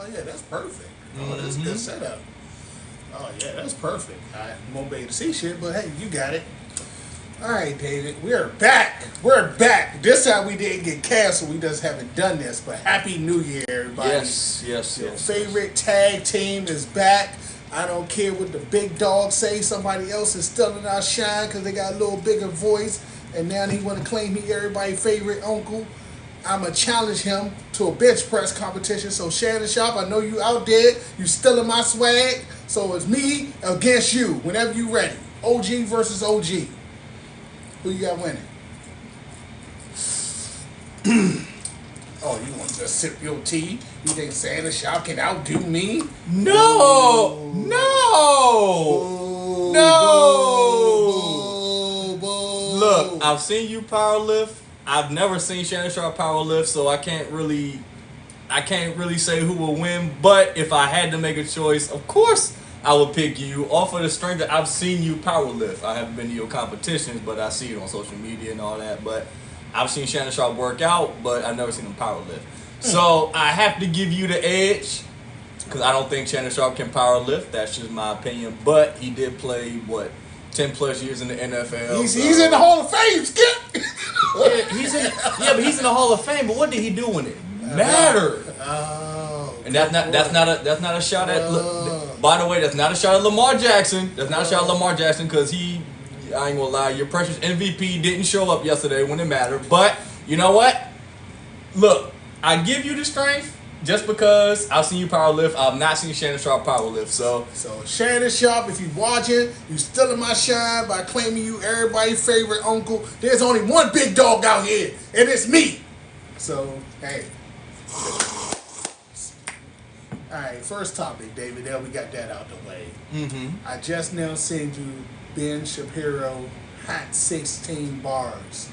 Oh yeah, that's perfect. Oh, that's a good setup. Oh yeah, that's perfect. I won't be able to see shit, but hey, you got it. All right, David, we're back. We're back. This time we didn't get canceled. We just haven't done this. But Happy New Year, everybody. Yes. Your favorite tag team is back. I don't care what the big dogs say. Somebody else is stealing our shine because they got a little bigger voice, and now he want to claim he everybody's favorite uncle. I'ma challenge him to a bench press competition. So Shannon Sharp, I know you out there. You stealing my swag. So it's me against you. Whenever you ready. OG versus OG. Who you got winning? Oh, you want to sip your tea? You think Shannon Sharp can outdo me? No. Boo. No. Boo. No. Boo. Boo. Look, I've seen you power lift. I've never seen Shannon Sharp power lift, so I can't really say who will win. But if I had to make a choice, of course I would pick you off of the strength that I've seen you power lift. I haven't been to your competitions, but I see it on social media and all that. But I've seen Shannon Sharp work out, but I've never seen him power lift. So I have to give you the edge because I don't think Shannon Sharp can power lift. That's just my opinion. But he did play 10 plus years in the NFL. He's in the Hall of Fame, Skip. But he's in the Hall of Fame. But what did he do when it mattered? Oh, And that's not a shot at. By the way, that's not a shot at Lamar Jackson. That's not a shot at Lamar Jackson because I ain't gonna lie, your precious MVP didn't show up yesterday when it mattered. But you know what? Look, I give you the strength just because I've seen you power lift. I've not seen Shannon Sharp power lift. So Shannon Sharp, if you watching, you stealing my shine by claiming you everybody's favorite uncle. There's only one big dog out here, and it's me. So hey. All right, first topic, David. There we got that out the way. I just now seen you Ben Shapiro Hot 16 Bars.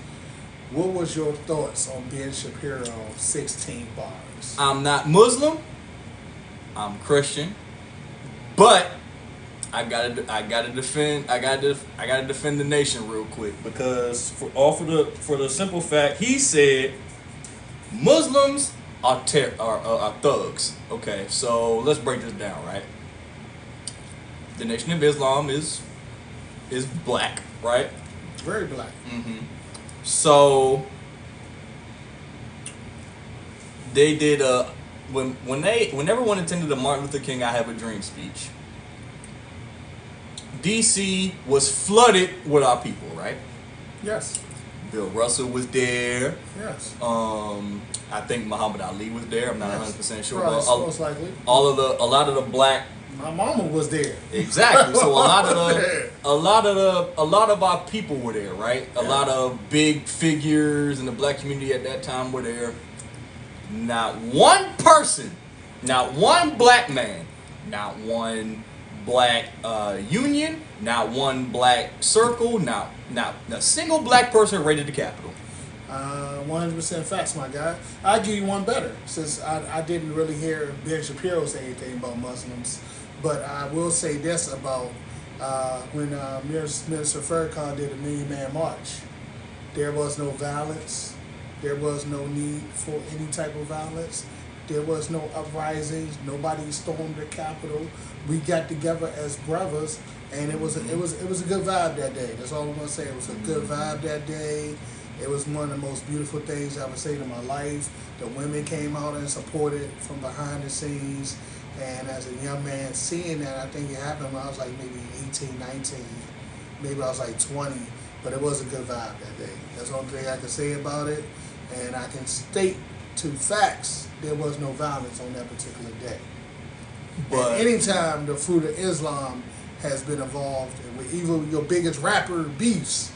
What was your thoughts on Ben Shapiro 16 Bars? I'm not Muslim. I'm Christian, but I gotta defend the nation real quick because for the simple fact he said Muslims are thugs. Okay, so let's break this down, right? The Nation of Islam is black, right? Very black. So they did when everyone attended the Martin Luther King "I Have a Dream" speech. DC was flooded with our people, right? Yes. Bill Russell was there. Yes. I think Muhammad Ali was there. I'm not 100% sure. Probably, but most likely. a lot of the black. My mama was there. Exactly. So a lot of our people were there, right? A lot of big figures in the black community at that time were there. Not one person, not one black man, not one black union, not one black circle, not a single black person raided the Capitol. 100% facts, my guy. I'll give you one better, since I didn't really hear Ben Shapiro say anything about Muslims. But I will say this about when Minister Farrakhan did a Million Man March. There was no violence. There was no need for any type of violence. There was no uprisings. Nobody stormed the Capitol. We got together as brothers, and it was a good vibe that day. That's all I'm gonna say. It was a good vibe that day. It was one of the most beautiful things I've ever seen in my life. The women came out and supported from behind the scenes. And as a young man seeing that, I think it happened when I was like maybe 18, 19. Maybe I was like 20. But it was a good vibe that day. That's the only thing I can say about it. And I can state to facts there was no violence on that particular day. But and anytime the Fruit of Islam has been involved, and with even your biggest rapper beefs,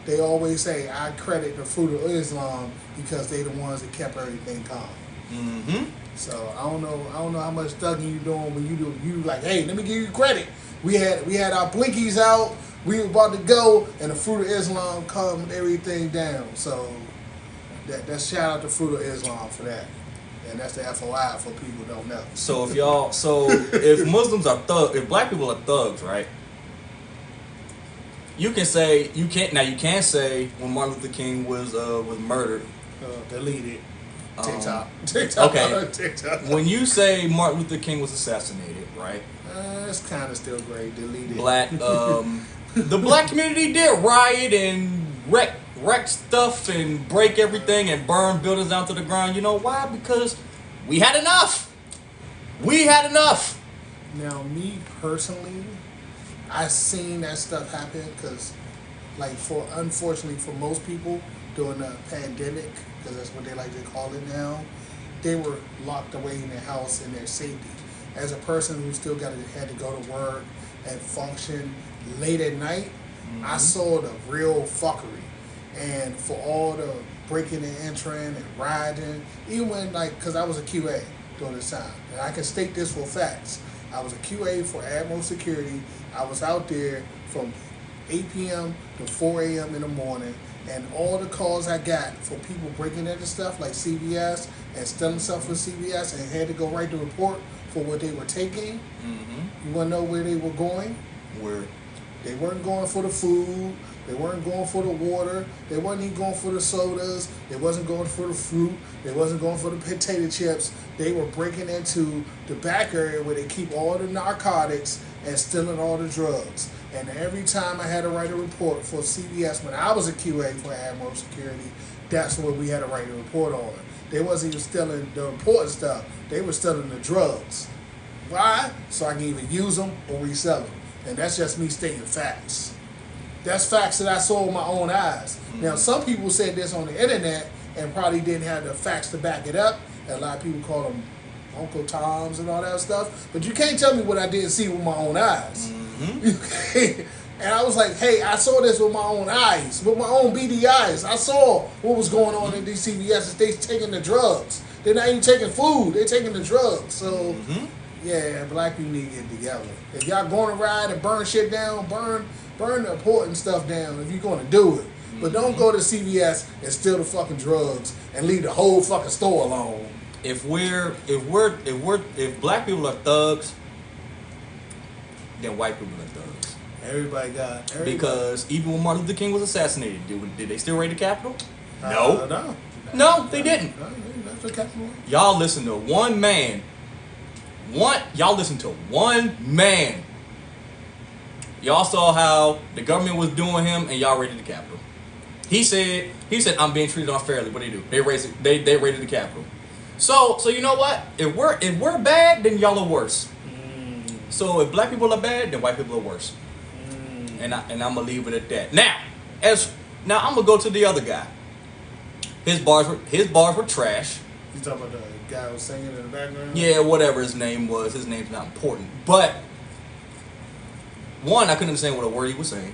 they always say, I credit the Fruit of Islam because they the ones that kept everything calm. So I don't know how much thugging you doing when you like, hey, let me give you credit. We had our blinkies out, we were about to go, and the Fruit of Islam calmed everything down. So that's shout out to Fruit of Islam for that. And that's the FOI for people who don't know. So if Muslims are thugs, if black people are thugs, right? You can say when Martin Luther King was murdered. Deleted. TikTok. Okay. TikTok. When you say Martin Luther King was assassinated, right? It's kind of still great. Deleted. The black community did riot and wreck stuff and break everything and burn buildings down to the ground. You know why? Because we had enough. We had enough. Now, me personally, I seen that stuff happen because, like, unfortunately for most people during the pandemic, because that's what they like to call it now, they were locked away in their house in their safety. As a person who still had to go to work and function late at night, I saw the real fuckery. And for all the breaking and entering and riding, even when, like, because I was a QA during this time, and I can state this for facts. I was a QA for Admiral Security. I was out there from 8 p.m. to 4 a.m. in the morning, and all the calls I got for people breaking into stuff like CVS and stealing stuff from CVS and had to go write the report for what they were taking. You want to know where they were going? Where? They weren't going for the food. They weren't going for the water. They wasn't even going for the sodas. They wasn't going for the fruit. They wasn't going for the potato chips. They were breaking into the back area where they keep all the narcotics and stealing all the drugs. And every time I had to write a report for CVS when I was a QA for Admiral Security, that's what we had to write a report on. They wasn't even stealing the important stuff. They were stealing the drugs. Why? So I can either use them or resell them. And that's just me stating facts. That's facts that I saw with my own eyes. Now, some people said this on the internet and probably didn't have the facts to back it up. And a lot of people call them Uncle Toms and all that stuff. But you can't tell me what I didn't see with my own eyes. And I was like, hey, I saw this with my own eyes, with my own beady eyes. I saw what was going on in these CVSs. They taking the drugs. They're not even taking food. They're taking the drugs. So, yeah, black people need to get together. If y'all going to ride and burn shit down, burn the important stuff down if you're going to do it. But don't go to CVS and steal the fucking drugs and leave the whole fucking store alone. If black people are thugs, then white people are thugs. Everybody. Because even when Martin Luther King was assassinated, did they still raid the Capitol? No, they didn't. That's the Capitol. Y'all listen to one man. Y'all listen to one man. Y'all saw how the government was doing him, and y'all raided the Capitol. He said, I'm being treated unfairly. What do you do? They raided the Capitol. So you know what? If we're bad, then y'all are worse. So if black people are bad, then white people are worse. And I'm gonna leave it at that. Now I'm gonna go to the other guy. His bars were trash. You talking about the guy who was singing in the background? Yeah, whatever his name was. His name's not important. But one, I couldn't understand what a word he was saying.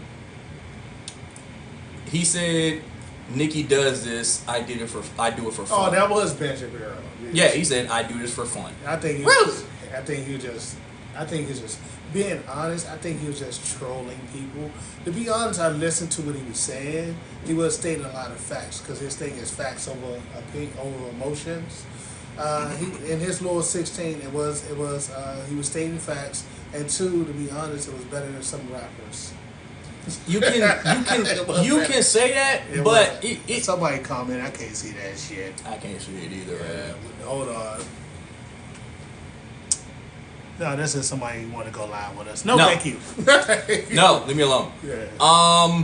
He said, "Nikki does this. I do it for fun." Oh, that was Ben Shapiro. Yeah, he said, "I do this for fun." I think he really. I think he was just being honest. I think he was just trolling people. To be honest, I listened to what he was saying. He was stating a lot of facts because his thing is facts over emotions. In his little 16, he was stating facts, and two, to be honest, it was better than some rappers. You can say that, but somebody comment. I can't see that shit. I can't see it either. Yeah, hold on. No, this is somebody who want to go live with us. No, thank you. No, leave me alone. Yeah.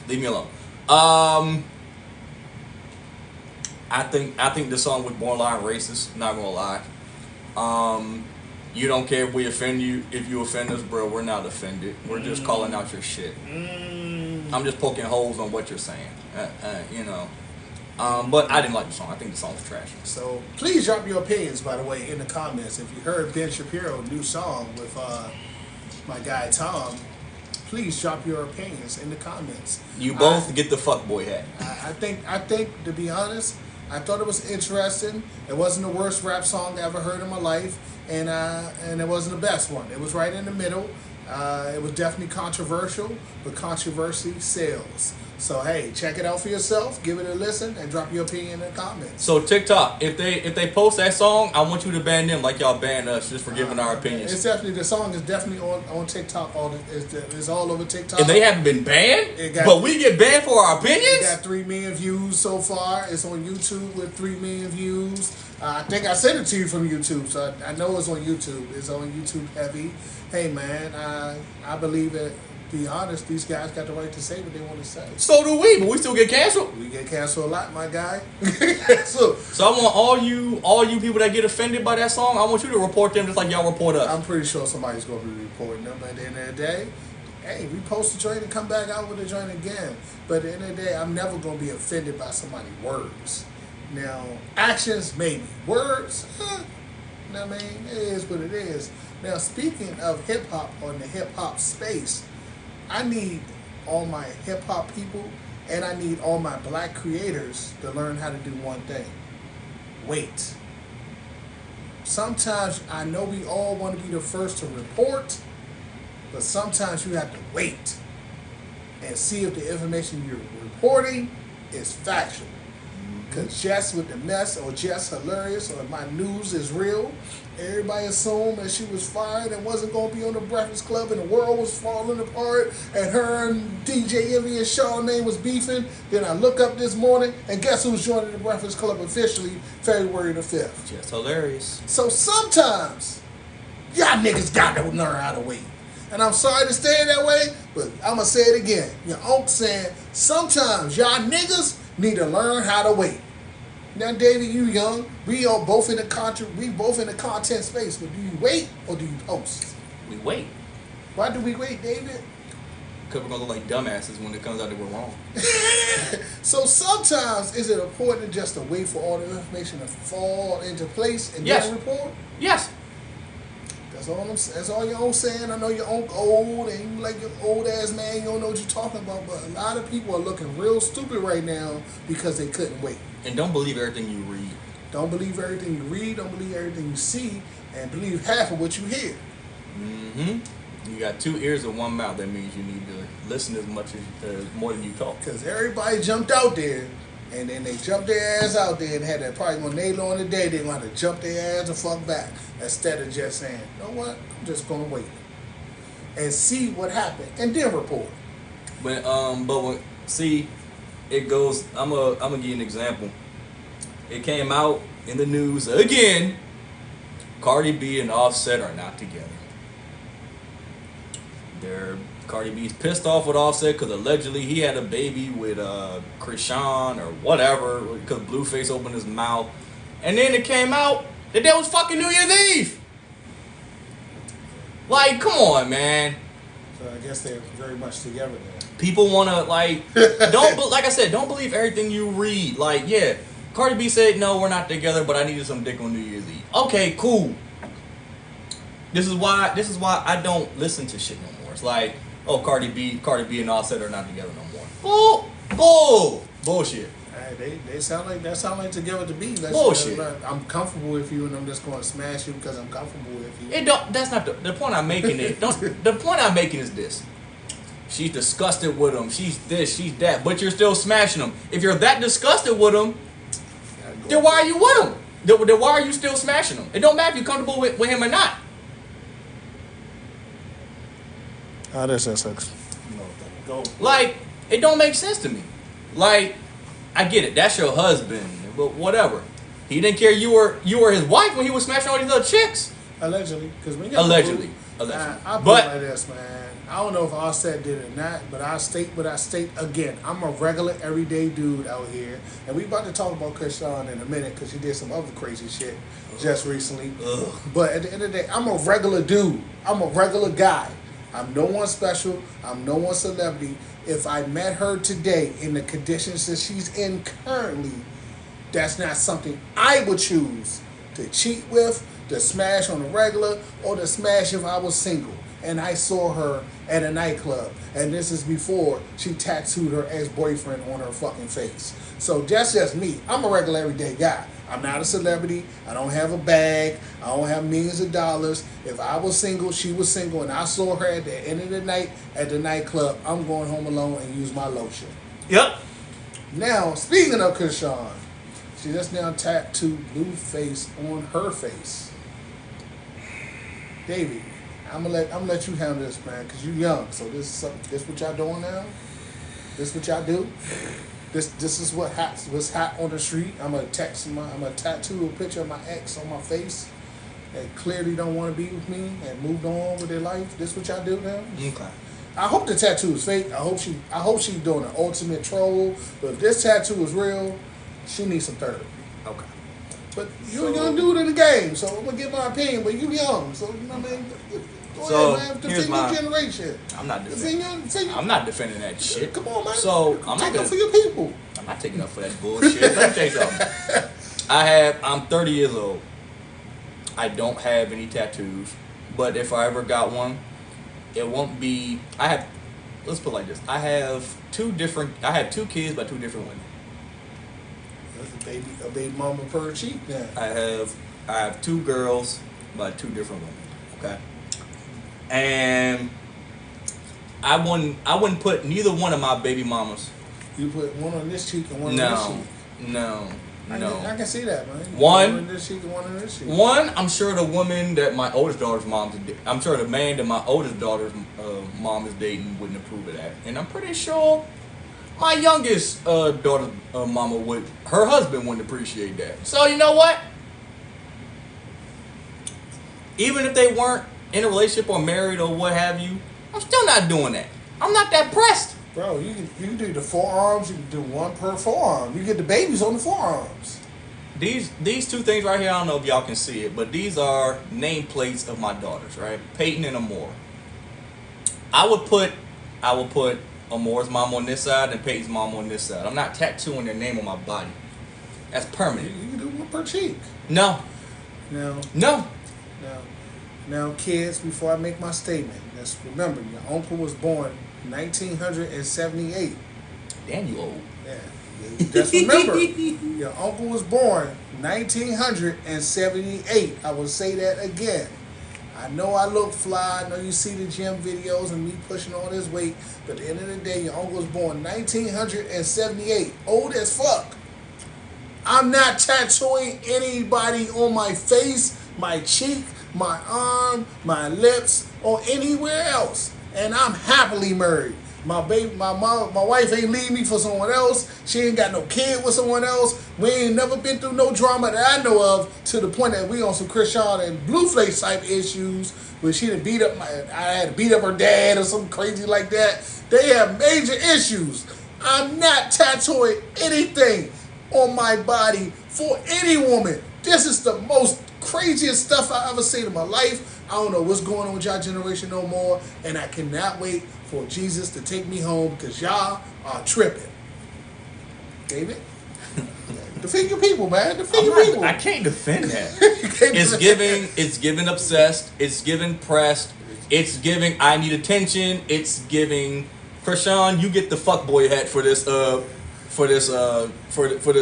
Leave me alone. I think the song was borderline racist. Not gonna lie. You don't care if we offend you. If you offend us, bro, we're not offended. We're just calling out your shit. I'm just poking holes on what you're saying. You know. But I didn't like the song. I think the song was trash. So please drop your opinions, by the way, in the comments. If you heard Ben Shapiro's new song with my guy Tom, please drop your opinions in the comments. You both get the fuckboy hat. I think to be honest, I thought it was interesting. It wasn't the worst rap song I ever heard in my life, and it wasn't the best one. It was right in the middle. It was definitely controversial, but controversy sells. So hey, check it out for yourself. Give it a listen and drop your opinion in the comments. So TikTok, if they post that song, I want you to ban them like y'all banned us just for giving our opinions. It's definitely the song is definitely on TikTok. It's all over TikTok. And they haven't been banned, but we get banned for our opinions. It got 3 million views so far. It's on YouTube with 3 million views. I think I sent it to you from YouTube, so I know it's on YouTube. It's on YouTube heavy. Hey man, I believe it. Be honest, these guys got the right to say what they want to say. So do we, but we still get canceled. We get canceled a lot, my guy. So I want all you people that get offended by that song, I want you to report them just like y'all report us. I'm pretty sure somebody's going to be reporting them. At the end of the day, hey, we post the joint and come back out with the joint again. But at the end of the day, I'm never going to be offended by somebody's words. Now, actions, maybe. Words, you know what I mean? It is what it is. Now, speaking of hip-hop or in the hip-hop space, I need all my hip-hop people and I need all my black creators to learn how to do one thing. Wait. Sometimes I know we all want to be the first to report, but sometimes you have to wait and see if the information you're reporting is factual. Because just with the mess or just hilarious or my news is real, everybody assumed that she was fired and wasn't going to be on the Breakfast Club and the world was falling apart and her and DJ Envy and Charlamagne was beefing. Then I look up this morning and guess who's joining the Breakfast Club officially February the 5th. Just hilarious. So sometimes y'all niggas got to learn how to wait. And I'm sorry to say it that way, but I'm going to say it again. Your uncle saying sometimes y'all niggas need to learn how to wait. Now, David, you young. We are both in the content space. But do you wait or do you post? We wait. Why do we wait, David? Because we're gonna look like dumbasses when it comes out that we're wrong. So sometimes is it important just to wait for all the information to fall into place and Yes. then report? Yes. That's all your own saying. I know your own old and you like your old ass man. You don't know what you're talking about. But a lot of people are looking real stupid right now because they couldn't wait. And don't believe everything you read. Don't believe everything you read. Don't believe everything you see. And believe half of what you hear. You got 2 ears and 1 mouth. That means you need to listen as much as more than you talk. Because everybody jumped out there. And then they jumped their ass out there and had that probably when they on the day, they're going to jump their ass the fuck back. Instead of just saying, you know what, I'm just going to wait. And see what happened. And then report. But when, see, it goes, I'm gonna give you an example. It came out in the news again, Cardi B and Offset are not together. Cardi B's pissed off with Offset because allegedly he had a baby with Krishan or whatever because Blueface opened his mouth. And then it came out that was fucking New Year's Eve. Like, come on, man. So I guess they're very much together then. People want to, like, like I said, don't believe everything you read. Like, yeah, Cardi B said, no, we're not together, but I needed some dick on New Year's Eve. Okay, cool. This is why I don't listen to shit no more. It's like, oh, Cardi B and Offset are not together no more. Bullshit. They sound like together to be. Bullshit. I'm comfortable with you, and I'm just going to smash you because I'm comfortable with you. That's not the point I'm making. The point I'm making is this: she's disgusted with him. She's this. She's that. But you're still smashing him. If you're that disgusted with him, then why are you with him? Then why are you still smashing him? It don't matter if you're comfortable with him or not. That's sucks. Go. Like, it don't make sense to me. Like, I get it. That's your husband, but whatever. He didn't care you were his wife when he was smashing all these other chicks. Allegedly, because Allegedly. I put it like this, man. I don't know if Offset did it or not, but I state again. I'm a regular, everyday dude out here, and we about to talk about Krishan in a minute because she did some other crazy shit just recently. But at the end of the day, I'm a regular dude. I'm a regular guy. I'm no one special. I'm no one celebrity. If I met her today in the conditions that she's in currently, that's not something I would choose to cheat with, to smash on a regular, or to smash if I was single and I saw her at a nightclub. And this is before she tattooed her ex-boyfriend on her fucking face. So that's just me. I'm a regular everyday guy. I'm not a celebrity. I don't have a bag. I don't have millions of dollars. If I was single, she was single, and I saw her at the end of the night at the nightclub, I'm going home alone and use my lotion. Yep. Now, speaking of Krishan, she just now tattooed blue face on her face. David, I'm gonna let you handle this, man, cause you young. So this what y'all doing now? This what y'all do? This is what's hot on the street. I'm gonna tattoo a picture of my ex on my face that clearly don't want to be with me and moved on with their life. This what y'all do now? Okay. I hope the tattoo is fake. I hope she's doing an ultimate troll. But if this tattoo is real, she needs some therapy. Okay. But you're a young dude in the game, so I'm gonna give my opinion. But you young, so you know what I mean. Go ahead, man. Here's Defend my your generation. I'm not defending. I'm not defending that shit. Come on, man. So I'm not take up for your people. I'm not taking up for that bullshit. Let me tell you something. I'm 30 years old. I don't have any tattoos, but if I ever got one, it won't be. Let's put it like this. I have two kids by two different women. That's a baby mama per cheek. Then I have two girls by two different women. Okay, and I wouldn't put neither one of my baby mamas. You put one on this cheek and one on this cheek. No. I can see that, man. One on this cheek and one on this cheek. One, I'm sure the woman that my oldest daughter's I'm sure the man that my oldest daughter's mom is dating wouldn't approve of that, and I'm pretty sure my youngest daughter's mama her husband wouldn't appreciate that. So you know what? Even if they weren't in a relationship or married or what have you, I'm still not doing that. I'm not that pressed. Bro, you can do the forearms. You can do one per forearm. You get the babies on the forearms. These two things right here, I don't know if y'all can see it, but these are nameplates of my daughters, right? Peyton and Amore. I would put Amore's mom on this side and Peyton's mom on this side. I'm not tattooing their name on my body. That's permanent. You can do one per cheek. No. Now, kids, before I make my statement, let's remember, your uncle was born 1978. Damn, you old. Yeah. Just remember, your uncle was born 1978. I will say that again. I know I look fly. I know you see the gym videos and me pushing all this weight. But at the end of the day, your uncle was born 1978. Old as fuck. I'm not tattooing anybody on my face, my cheek, my arm, my lips, or anywhere else. And I'm happily married. My wife ain't leave me for someone else. She ain't got no kid with someone else. We ain't never been through no drama that I know of to the point that we on some Krishan and Blueface type issues where she done I had to beat up her dad or something crazy like that. They have major issues. I'm not tattooing anything on my body for any woman. This is the most craziest stuff I ever seen in my life. I don't know what's going on with y'all generation no more, and I cannot wait for Jesus to take me home because y'all are tripping. David? Defend your people, man. Defend your people. I can't defend that. It's giving obsessed. It's giving pressed. It's giving I need attention. It's giving Krishan, you get the fuckboy hat for this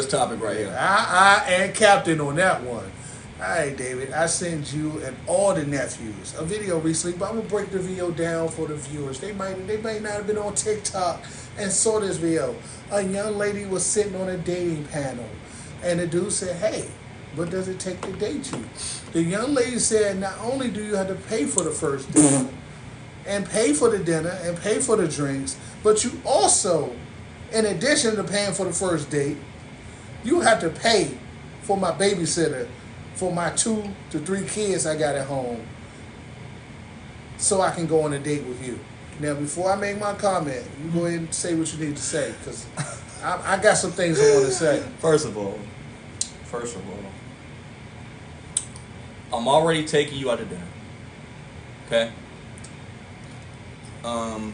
topic right here. I and Captain on that one. All right, David, I sent you and all the nephews a video recently, but I'm going to break the video down for the viewers. They might not have been on TikTok and saw this video. A young lady was sitting on a dating panel, and the dude said, hey, what does it take to date you? The young lady said, not only do you have to pay for the first date, and pay for the dinner, and pay for the drinks, but you also, in addition to paying for the first date, you have to pay for my babysitter for my 2 to 3 kids I got at home so I can go on a date with you. Now, before I make my comment, you go ahead and say what you need to say because I got some things I want to say. First of all, I'm already taking you out to dinner. Okay? I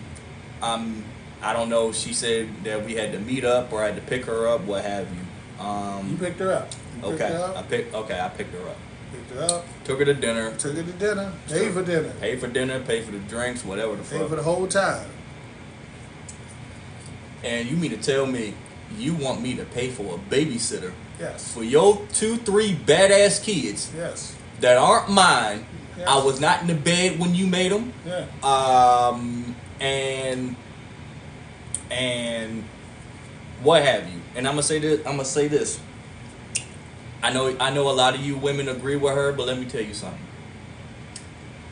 don't know if she said that we had to meet up or I had to pick her up, what have you. You picked her up. I picked her up. Picked her up. Took her to dinner. Paid for dinner. Paid for dinner, paid for the drinks, whatever the fuck. Paid for the whole time. And you mean to tell me you want me to pay for a babysitter? Yes. For your 2-3 badass kids? Yes. That aren't mine. Yes. I was not in the bed when you made them. Yeah. And what have you. And I'm gonna say this. I know a lot of you women agree with her, but let me tell you something.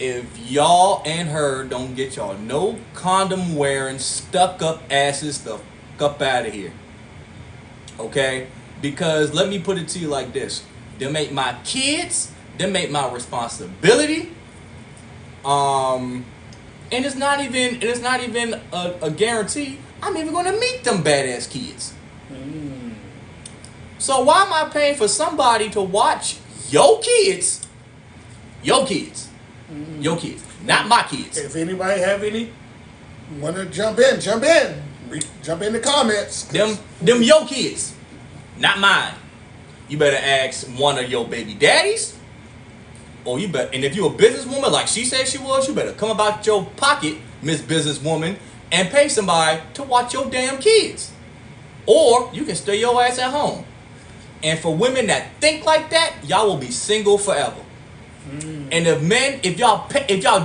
If y'all and her don't get y'all no condom wearing, stuck up asses the fuck up out of here. Okay? Because let me put it to you like this. Them ain't my kids, them ain't my responsibility. And it's not even a guarantee I'm even gonna meet them badass kids. So why am I paying for somebody to watch your kids? Your kids. Your kids. Not my kids. If anybody have any want to jump in. Jump in the comments. Them your kids. Not mine. You better ask one of your baby daddies. Or you better, and if you're a businesswoman like she said she was, you better come about your pocket, Miss Businesswoman, and pay somebody to watch your damn kids. Or you can stay your ass at home. And for women that think like that, y'all will be single forever. And if y'all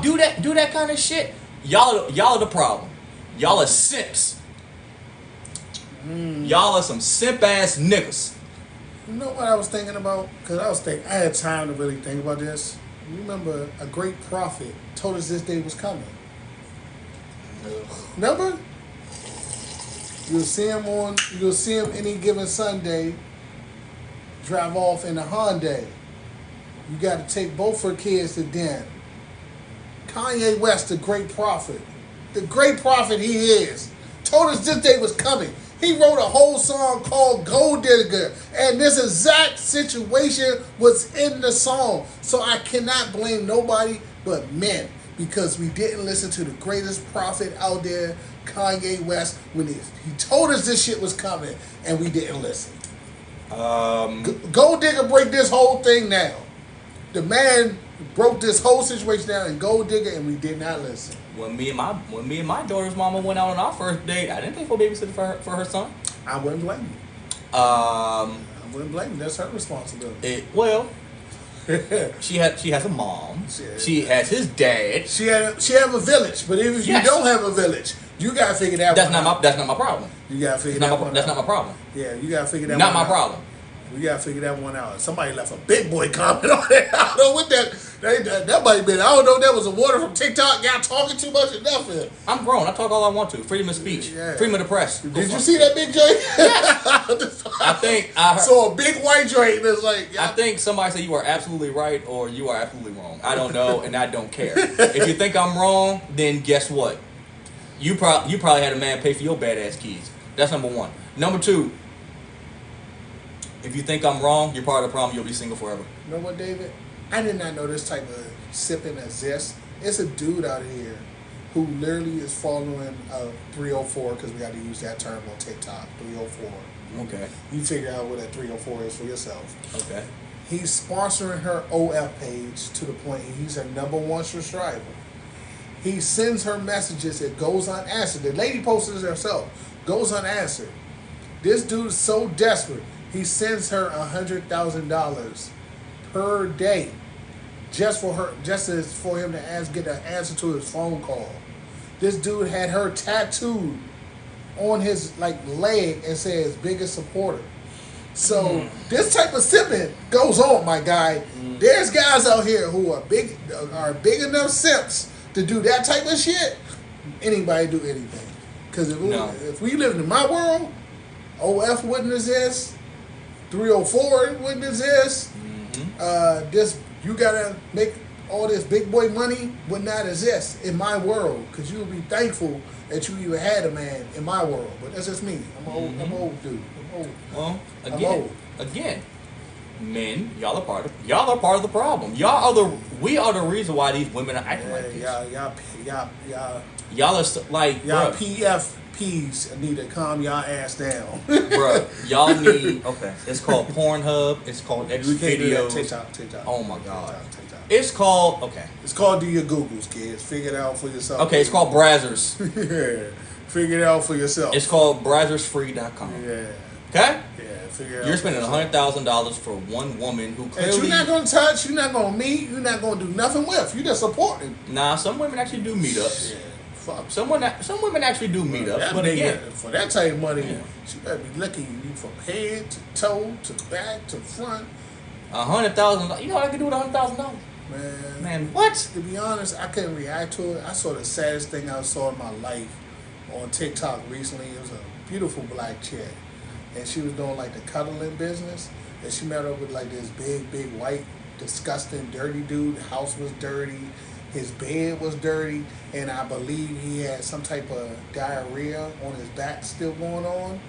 do that kind of shit, y'all are the problem. Y'all are simps. Y'all are some simp ass niggas. You know what I was thinking about? Because I had time to really think about this. You remember a great prophet told us this day was coming. Remember? You'll see him any given Sunday drive off in a Hyundai. You got to take both her kids to dinner. Kanye West, the great prophet he is, told us this day was coming. He wrote a whole song called Gold Digger, and this exact situation was in the song. So I cannot blame nobody but men, because we didn't listen to the greatest prophet out there, Kanye West, when he told us this shit was coming, and we didn't listen. Gold Digger break this whole thing down. The man broke this whole situation down in Gold Digger, and we did not listen. When me and my daughter's mama went out on our first date, I didn't pay for a babysitter for her son. I wouldn't blame you. I wouldn't blame you. That's her responsibility. She has a mom. She has his dad. She have a village, but if you don't have a village, you gotta figure that one out. That's not my problem. You gotta figure that one out. That's not my problem. Yeah, you gotta figure that not one out. Not my problem. We gotta figure that one out. Somebody left a big boy comment on it. I don't know what that might have been. I don't know if that was a water from TikTok. Y'all talking too much or nothing. I'm grown. I talk all I want to. Freedom of speech. Yeah. Freedom of the press. Did you see that big joint? Yes. I think I heard, saw a big white joint that's like. I think somebody said you are absolutely right or you are absolutely wrong. I don't know, and I don't care. If you think I'm wrong, then guess what? You probably had a man pay for your badass kids. That's number one. Number two. If you think I'm wrong, you're part of the problem. You'll be single forever. You know what, David? I did not know this type of sipping exists. It's a dude out here who literally is following 304, because we got to use that term on TikTok, 304. Okay. You figure out what that 304 is for yourself. Okay. He's sponsoring her OF page to the point he's her #1 subscriber. He sends her messages. It goes unanswered. The lady posted it herself. Goes unanswered. This dude is so desperate. He sends her $100,000 per day, just for him to get an answer to his phone call. This dude had her tattooed on his leg and says biggest supporter. So this type of sipping goes on, my guy. There's guys out here who are big enough simps to do that type of shit. Anybody do anything? Because if we lived in my world, OF wouldn't exist. 304 wouldn't exist. You gotta make all this big boy money would not exist in my world, because you would be thankful that you even had a man in my world. But that's just me. I'm old dude. I'm old. Well, I'm again, men, y'all are part of the problem. We are the reason why these women are acting like this. Y'all are y'all PFPs need to calm y'all ass down. Bro, y'all need, okay, it's called Pornhub, it's called X Videos. TikTok. Oh my God. TikTok. It's called, okay. It's called do your Googles, kids. Figure it out for yourself. Okay, it's called Brazzers. Figure it out for yourself. It's called BrazzersFree.com. Yeah. Okay? Yeah, figure it out. You're spending $100,000 for one woman who clearly... That you're not going to touch, you're not going to meet, you're not going to do nothing with. You're just supporting. Nah, some women actually do meetups. Yeah. fuck. Some women actually do meetups, That but nigga, again, for that type of money, Yeah. she better be licking you from head to toe to back to front. $100,000. You know what I could do with $100,000? Man, what? To be honest, I couldn't react to it. I saw the saddest thing I saw in my life on TikTok recently. It was a beautiful black chick, and she was doing like the cuddling business. And she met up with like this big white, disgusting, dirty dude. The house was dirty. His bed was dirty, and I believe he had some type of diarrhea on his back still going on.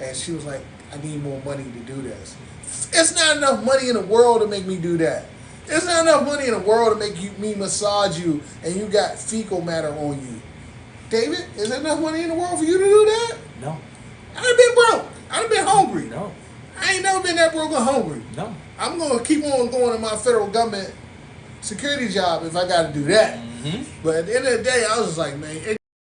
And she was like, I need more money to do this. It's not enough money in the world to make me do that. There's not enough money in the world to make me massage you, and you got fecal matter on you. David, is there enough money in the world for you to do that? No. I done been broke. I done been hungry. No. I ain't never been that broke and hungry. No. I'm going to keep on going to my federal government security job if I got to do that. Mm-hmm. But at the end of the day, I was just like, man,